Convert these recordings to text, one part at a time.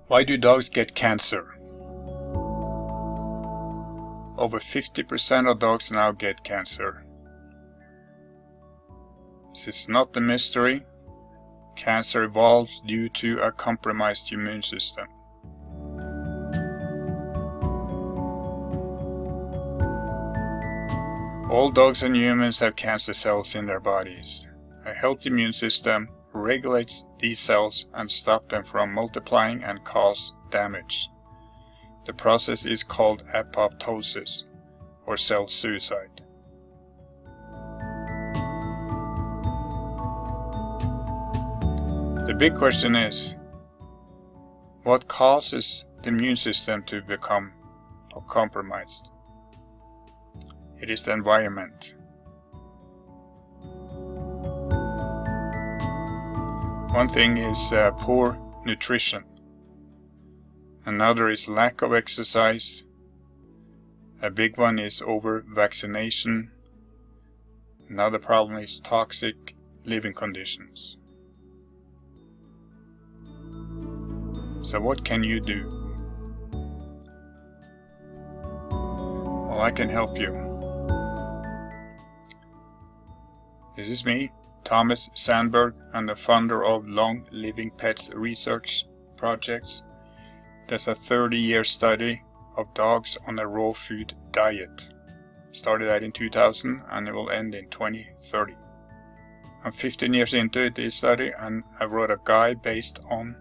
Why do dogs get cancer? Over 50% of dogs now get cancer. This is not a mystery. Cancer evolves due to a compromised immune system. All dogs and humans have cancer cells in their bodies. A healthy immune system regulates these cells and stops them from multiplying and cause damage. The process is called apoptosis, or cell suicide. The big question is, what causes the immune system to become compromised? It is the environment. One thing is poor nutrition. Another is lack of exercise. A big one is over-vaccination. Another problem is toxic living conditions. So what can you do? Well, I can help you. This is me, Thomas Sandberg. I'm the founder of Long Living Pets Research Projects. That's a 30-year study of dogs on a raw food diet. Started that in 2000 and it will end in 2030. I'm 15 years into this study and I wrote a guide based on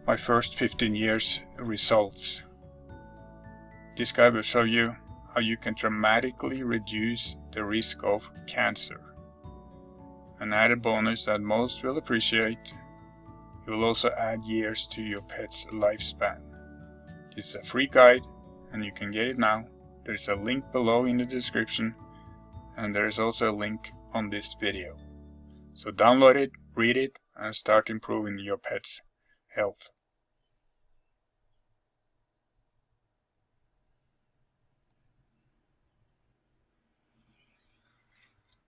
my first 15 years results. This guide will show you how you can dramatically reduce the risk of cancer. An added bonus that most will appreciate, you will also add years to your pet's lifespan. This is a free guide and you can get it now. There is a link below in the description and there is also a link on this video. So download it, read it and start improving your pet's health.